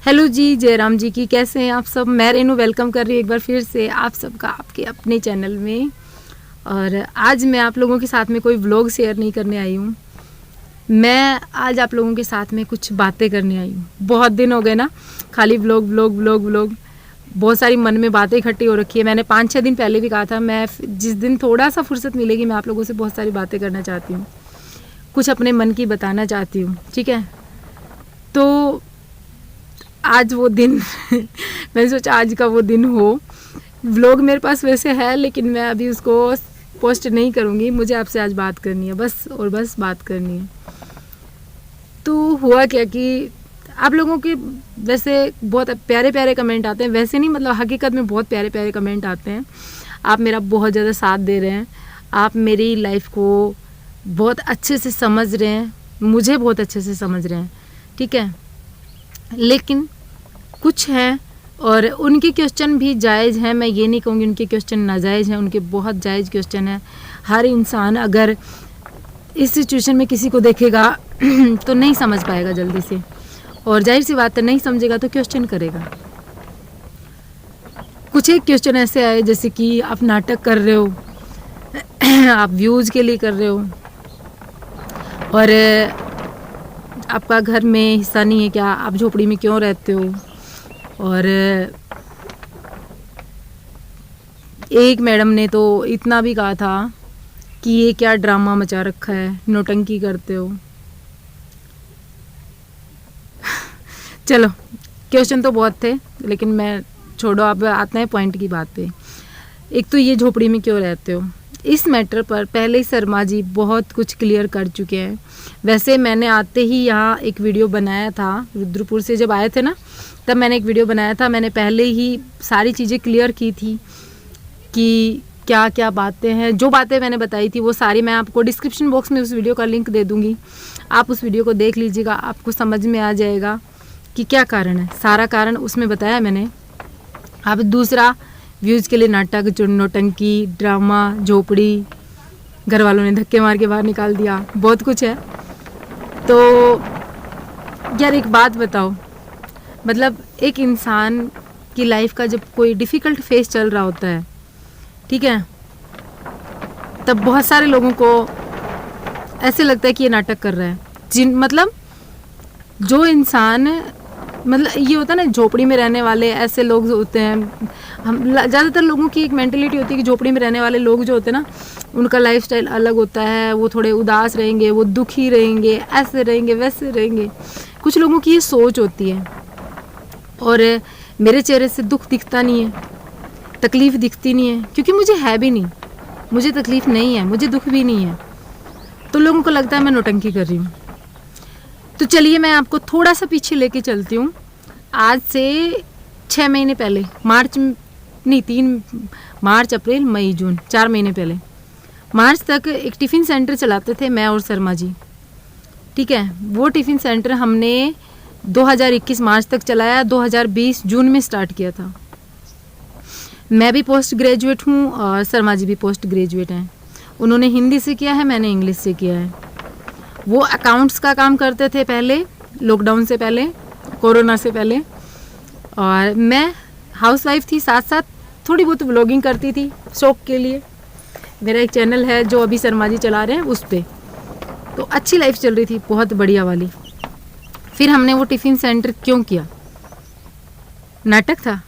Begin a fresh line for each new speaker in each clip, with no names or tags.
Hello जी, जयराम जी की कैसे हैं आप सब। मैं रेनू वेलकम कर रही हूँ एक बार फिर से आप सबका आपके अपने चैनल में। और आज मैं आप लोगों के साथ में कोई व्लॉग शेयर नहीं करने आई हूँ। मैं आज आप लोगों के साथ में कुछ बातें करने आई हूँ। बहुत दिन हो गए ना, खाली व्लॉग व्लॉग व्लॉग व्लॉग, बहुत सारी मन में बातें इकट्ठी हो रखी है। मैंने 5-6 दिन पहले भी कहा था मैं जिस दिन थोड़ा सा फुर्सत मिलेगी मैं आप लोगों से बहुत सारी बातें करना चाहती हूँ, कुछ अपने मन की बताना चाहती हूँ। ठीक है, तो आज वो दिन मैंने सोचा आज का वो दिन हो। व्लॉग मेरे पास वैसे है लेकिन मैं अभी उसको पोस्ट नहीं करूँगी। मुझे आपसे आज बात करनी है बस, और बस बात करनी है। तो हुआ क्या कि आप लोगों के वैसे बहुत प्यारे प्यारे कमेंट आते हैं, वैसे नहीं मतलब हकीकत में बहुत प्यारे प्यारे कमेंट आते हैं। आप मेरा बहुत ज़्यादा साथ दे रहे हैं, आप मेरी लाइफ को बहुत अच्छे से समझ रहे हैं, मुझे बहुत अच्छे से समझ रहे हैं। ठीक है, लेकिन कुछ हैं और उनके क्वेश्चन भी जायज़ हैं। मैं ये नहीं कहूँगी उनके क्वेश्चन नाजायज़ हैं, उनके बहुत जायज़ क्वेश्चन हैं। हर इंसान अगर इस सिचुएशन में किसी को देखेगा तो नहीं समझ पाएगा जल्दी से, और जाहिर सी बात है नहीं समझेगा तो क्वेश्चन करेगा। कुछ एक क्वेश्चन ऐसे आए जैसे कि आप नाटक कर रहे हो आप व्यूज़ के लिए कर रहे हो, और आपका घर में हिस्सा नहीं है क्या, आप झोपड़ी में क्यों रहते हो। और एक मैडम ने तो इतना भी कहा था कि ये क्या ड्रामा मचा रखा है, नौटंकी करते हो। चलो, क्वेश्चन तो बहुत थे लेकिन मैं छोड़ो, अब आते हैं पॉइंट की बात पे। एक तो ये झोपड़ी में क्यों रहते हो, इस मैटर पर पहले ही शर्मा जी बहुत कुछ क्लियर कर चुके हैं। वैसे मैंने आते ही यहाँ एक वीडियो बनाया था, रुद्रपुर से जब आए थे ना तब मैंने एक वीडियो बनाया था। मैंने पहले ही सारी चीज़ें क्लियर की थी कि क्या क्या बातें हैं। जो बातें मैंने बताई थी वो सारी मैं आपको डिस्क्रिप्शन बॉक्स में उस वीडियो का लिंक दे दूँगी, आप उस वीडियो को देख लीजिएगा, आपको समझ में आ जाएगा कि क्या कारण है। सारा कारण उसमें बताया मैंने। अब दूसरा, व्यूज़ के लिए नाटक, नौटंकी, ड्रामा, झोपड़ी, घर वालों ने धक्के मार के बाहर निकाल दिया, बहुत कुछ है। तो यार एक बात बताओ, मतलब एक इंसान की लाइफ का जब कोई डिफ़िकल्ट फेस चल रहा होता है, ठीक है, तब बहुत सारे लोगों को ऐसे लगता है कि ये नाटक कर रहा है। मतलब जो इंसान, मतलब ये होता है ना, झोपड़ी में रहने वाले ऐसे लोग होते हैं। हम ज़्यादातर लोगों की एक मेंटलिटी होती है कि झोपड़ी में रहने वाले लोग जो होते हैं ना, उनका लाइफस्टाइल अलग होता है, वो थोड़े उदास रहेंगे, वो दुखी रहेंगे, ऐसे रहेंगे वैसे रहेंगे। कुछ लोगों की ये सोच होती है। और मेरे चेहरे से दुख दिखता नहीं है, तकलीफ़ दिखती नहीं है, क्योंकि मुझे है भी नहीं, मुझे तकलीफ़ नहीं है, मुझे दुख भी नहीं है। तो लोगों को लगता है मैं नौटंकी कर रही हूँ। तो चलिए मैं आपको थोड़ा सा पीछे लेके चलती हूँ। आज से 6 महीने पहले, मार्च अप्रैल मई जून, 4 महीने पहले, मार्च तक एक टिफ़िन सेंटर चलाते थे मैं और शर्मा जी। ठीक है, वो टिफ़िन सेंटर हमने 2021 मार्च तक चलाया, 2020 जून में स्टार्ट किया था। मैं भी पोस्ट ग्रेजुएट हूँ और शर्मा जी भी पोस्ट ग्रेजुएट हैं। उन्होंने हिंदी से किया है, मैंने इंग्लिश से किया है। वो अकाउंट्स का काम करते थे पहले, लॉकडाउन से पहले, कोरोना से पहले, और मैं हाउसवाइफ थी, साथ साथ थोड़ी बहुत व्लॉगिंग करती थी शौक के लिए। मेरा एक चैनल है जो अभी शर्मा जी चला रहे हैं उस पर, तो अच्छी लाइफ चल रही थी, बहुत बढ़िया वाली। फिर हमने वो टिफ़िन सेंटर क्यों किया, नाटक था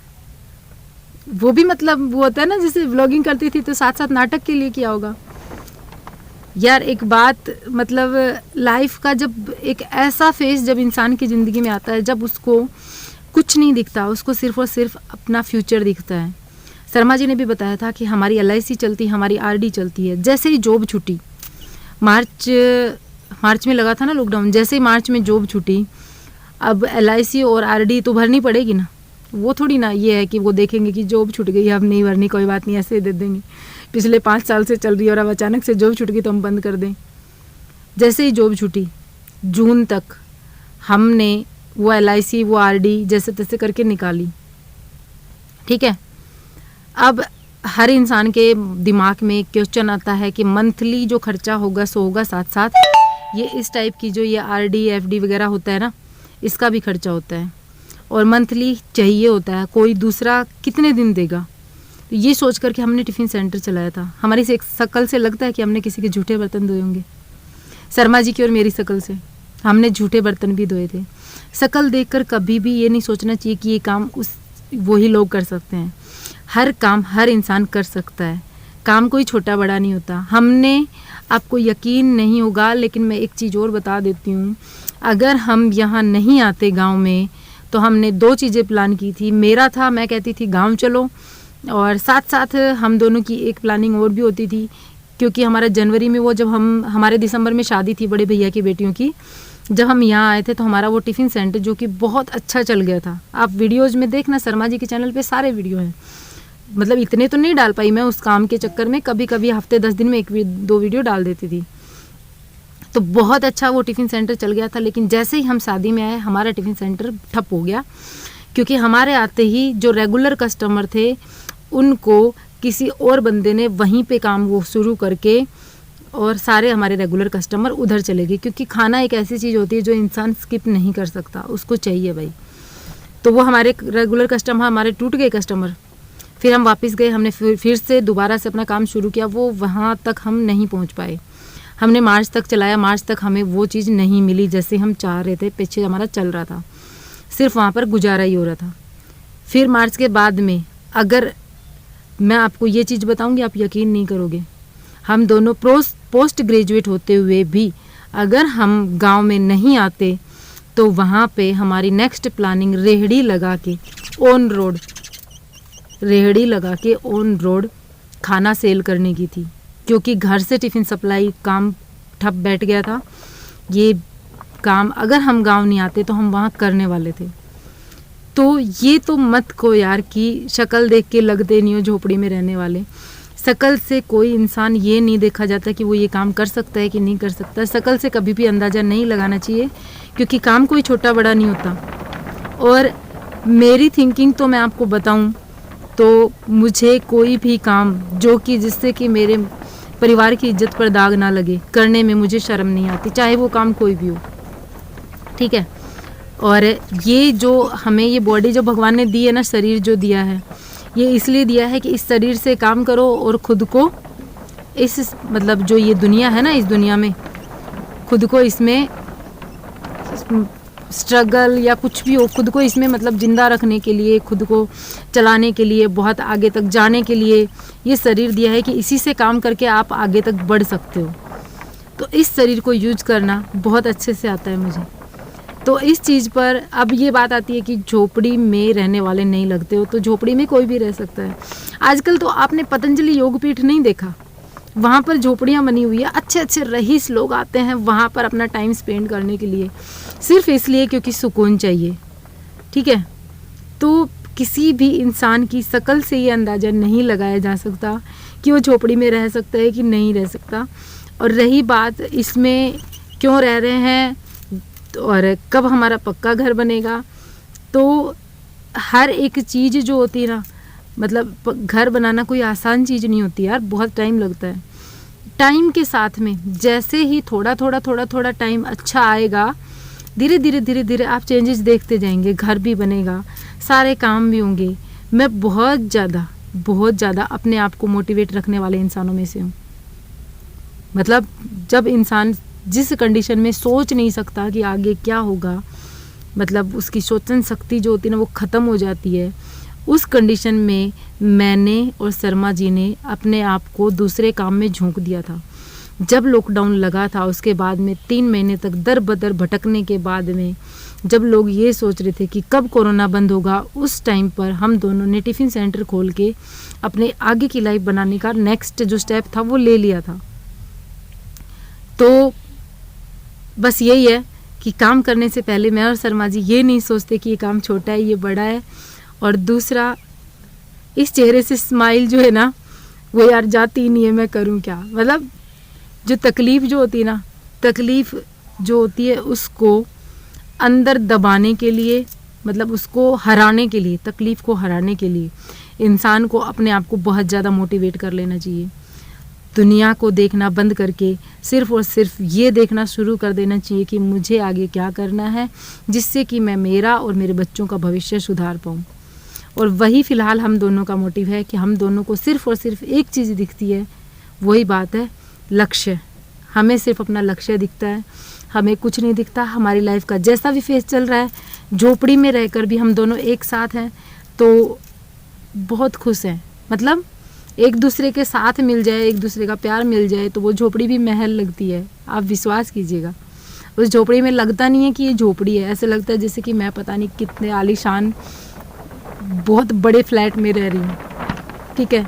वो भी, मतलब वो होता है ना जैसे व्लॉगिंग करती थी तो साथ साथ नाटक के लिए किया होगा। यार एक बात, मतलब लाइफ का जब एक ऐसा फेस जब इंसान की ज़िंदगी में आता है, जब उसको कुछ नहीं दिखता, उसको सिर्फ और सिर्फ अपना फ्यूचर दिखता है। शर्मा जी ने भी बताया था कि हमारी LIC चलती है, हमारी RD चलती है। जैसे ही जॉब छूटी, मार्च में लगा था ना लॉकडाउन, जैसे ही मार्च में जॉब छूटी, अब LIC और RD तो भरनी पड़ेगी ना। वो थोड़ी ना ये है कि वो देखेंगे कि जॉब छूट गई अब नहीं भरनी, कोई बात नहीं ऐसे दे देंगे, पिछले 5 साल से चल रही है और अब अचानक से जॉब छूट गई तो हम बंद कर दें। जैसे ही जॉब छूटी, जून तक हमने वो LIC वो RD जैसे तैसे करके निकाली। ठीक है, अब हर इंसान के दिमाग में एक क्वेश्चन आता है कि मंथली जो खर्चा होगा सो होगा, साथ साथ ये इस टाइप की जो ये RD FD वगैरह होता है ना, इसका भी खर्चा होता है। और मंथली चाहिए होता है, कोई दूसरा कितने दिन देगा। तो ये सोच करके हमने टिफ़िन सेंटर चलाया था। हमारी से शक्ल से लगता है कि हमने किसी के झूठे बर्तन धोए होंगे। शर्मा जी की और मेरी शक्ल से हमने झूठे बर्तन भी धोए थे। शक्ल देखकर कभी भी ये नहीं सोचना चाहिए कि ये काम वही लोग कर सकते हैं। हर काम हर इंसान कर सकता है, काम कोई छोटा बड़ा नहीं होता। हमने, आपको यकीन नहीं होगा लेकिन मैं एक चीज़ और बता देती हूँ, अगर हम यहाँ नहीं आते गांव में तो हमने 2 चीज़ें प्लान की थी। मेरा था, मैं कहती थी गांव चलो, और साथ साथ हम दोनों की एक प्लानिंग और भी होती थी, क्योंकि हमारा जनवरी में वो, जब हमारे दिसंबर में शादी थी बड़े भैया की बेटियों की, जब हम यहाँ आए थे तो हमारा वो टिफ़िन सेंटर जो कि बहुत अच्छा चल गया था। आप वीडियोज़ में देखना, शर्मा जी के चैनल पे सारे वीडियो हैं। मतलब इतने तो नहीं डाल पाई मैं उस काम के चक्कर में, कभी कभी हफ्ते 10 दिन में 1-2 वीडियो डाल देती थी। तो बहुत अच्छा वो टिफ़िन सेंटर चल गया था। लेकिन जैसे ही हम शादी में आए हमारा टिफ़िन सेंटर ठप हो गया, क्योंकि हमारे आते ही जो रेगुलर कस्टमर थे उनको किसी और बंदे ने वहीं पे काम वो शुरू करके, और सारे हमारे रेगुलर कस्टमर उधर चले गए। क्योंकि खाना एक ऐसी चीज़ होती है जो इंसान स्किप नहीं कर सकता, उसको चाहिए भाई। तो वो हमारे रेगुलर कस्टमर हमारे टूट गए कस्टमर। फिर हम वापस गए, हमने फिर से दोबारा से अपना काम शुरू किया। वो वहाँ तक हम नहीं पहुँच पाए। हमने मार्च तक चलाया, मार्च तक हमें वो चीज़ नहीं मिली जैसे हम चाह रहे थे। पीछे हमारा चल रहा था, सिर्फ वहाँ पर गुजारा ही हो रहा था। फिर मार्च के बाद में, अगर मैं आपको ये चीज़ बताऊंगी आप यकीन नहीं करोगे, हम दोनों पोस्ट ग्रेजुएट होते हुए भी अगर हम गांव में नहीं आते तो वहाँ पे हमारी नेक्स्ट प्लानिंग रेहड़ी लगा के ऑन रोड खाना सेल करने की थी। क्योंकि घर से टिफ़िन सप्लाई काम ठप बैठ गया था। ये काम अगर हम गांव नहीं आते तो हम वहाँ करने वाले थे। तो ये तो मत को यार कि शक्ल देख के लगते नहीं हो झोपड़ी में रहने वाले। शक्ल से कोई इंसान ये नहीं देखा जाता कि वो ये काम कर सकता है कि नहीं कर सकता। शक्ल से कभी भी अंदाज़ा नहीं लगाना चाहिए, क्योंकि काम कोई छोटा बड़ा नहीं होता। और मेरी थिंकिंग तो मैं आपको बताऊं तो मुझे कोई भी काम जो कि जिससे कि मेरे परिवार की इज्जत पर दाग ना लगे, करने में मुझे शर्म नहीं आती, चाहे वो काम कोई भी हो, ठीक है। और ये जो हमें ये बॉडी जो भगवान ने दी है ना, शरीर जो दिया है, ये इसलिए दिया है कि इस शरीर से काम करो और ख़ुद को इस मतलब जो ये दुनिया है ना, इस दुनिया में खुद को इसमें स्ट्रगल या कुछ भी हो, खुद को इसमें मतलब ज़िंदा रखने के लिए, खुद को चलाने के लिए, बहुत आगे तक जाने के लिए ये शरीर दिया है कि इसी से काम करके आप आगे तक बढ़ सकते हो। तो इस शरीर को यूज करना बहुत अच्छे से आता है मुझे। तो इस चीज़ पर अब ये बात आती है कि झोपड़ी में रहने वाले नहीं लगते हो, तो झोपड़ी में कोई भी रह सकता है। आजकल तो आपने पतंजलि योगपीठ नहीं देखा, वहाँ पर झोपड़ियाँ बनी हुई है, अच्छे अच्छे रईस लोग आते हैं वहाँ पर अपना टाइम स्पेंड करने के लिए, सिर्फ इसलिए क्योंकि सुकून चाहिए, ठीक है। तो किसी भी इंसान की शक्ल से ये अंदाज़ा नहीं लगाया जा सकता कि वो झोपड़ी में रह सकता है कि नहीं रह सकता। और रही बात इसमें क्यों रह रहे हैं और कब हमारा पक्का घर बनेगा, तो हर एक चीज़ जो होती है ना, मतलब घर बनाना कोई आसान चीज़ नहीं होती यार, बहुत टाइम लगता है। टाइम के साथ में जैसे ही थोड़ा थोड़ा टाइम अच्छा आएगा, धीरे धीरे आप चेंजेस देखते जाएंगे, घर भी बनेगा, सारे काम भी होंगे। मैं बहुत ज़्यादा अपने आप को मोटिवेट रखने वाले इंसानों में से हूँ। मतलब जब इंसान जिस कंडीशन में सोच नहीं सकता कि आगे क्या होगा, मतलब उसकी सोचन शक्ति जो होती है ना वो ख़त्म हो जाती है, उस कंडीशन में मैंने और शर्मा जी ने अपने आप को दूसरे काम में झोंक दिया था। जब लॉकडाउन लगा था उसके बाद में 3 महीने तक दर बदर भटकने के बाद में जब लोग ये सोच रहे थे कि कब कोरोना बंद होगा, उस टाइम पर हम दोनों ने टिफ़िन सेंटर खोल के अपने आगे की लाइफ बनाने का नेक्स्ट जो स्टेप था वो ले लिया था। तो बस यही है कि काम करने से पहले मैं और शर्मा जी ये नहीं सोचते कि ये काम छोटा है, ये बड़ा है। और दूसरा, इस चेहरे से स्माइल जो है ना वो यार जाती नहीं है, मैं करूँ क्या। मतलब जो तकलीफ़ जो होती है ना, तकलीफ़ जो होती है उसको अंदर दबाने के लिए, मतलब उसको हराने के लिए, तकलीफ़ को हराने के लिए इंसान को अपने आप को बहुत ज़्यादा मोटिवेट कर लेना चाहिए। दुनिया को देखना बंद करके सिर्फ़ और सिर्फ ये देखना शुरू कर देना चाहिए कि मुझे आगे क्या करना है, जिससे कि मैं मेरा और मेरे बच्चों का भविष्य सुधार पाऊँ। और वही फ़िलहाल हम दोनों का मोटिव है कि हम दोनों को सिर्फ़ और सिर्फ एक चीज़ दिखती है, वही बात है लक्ष्य। हमें सिर्फ अपना लक्ष्य दिखता है, हमें कुछ नहीं दिखता। हमारी लाइफ का जैसा भी फेस चल रहा है, झोपड़ी में रहकर भी हम दोनों एक साथ हैं तो बहुत खुश हैं। मतलब एक दूसरे के साथ मिल जाए, एक दूसरे का प्यार मिल जाए तो वो झोपड़ी भी महल लगती है। आप विश्वास कीजिएगा, उस झोपड़ी में लगता नहीं है कि ये झोपड़ी है, ऐसे लगता है जैसे कि मैं पता नहीं कितने आलीशान बहुत बड़े फ्लैट में रह रही हूँ। ठीक है,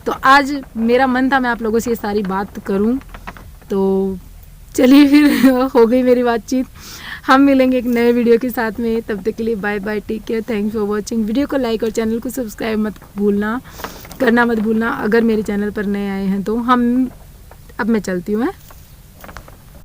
तो आज मेरा मन था मैं आप लोगों से ये सारी बात करूँ, तो चलिए फिर हो गई मेरी बातचीत। हम मिलेंगे एक नए वीडियो के साथ में, तब तक के लिए bye bye, take care, thanks for watching. Video को लाइक और चैनल को सब्सक्राइब करना मत भूलना। अगर मेरे चैनल पर नए आए हैं तो अब मैं चलती हूँ।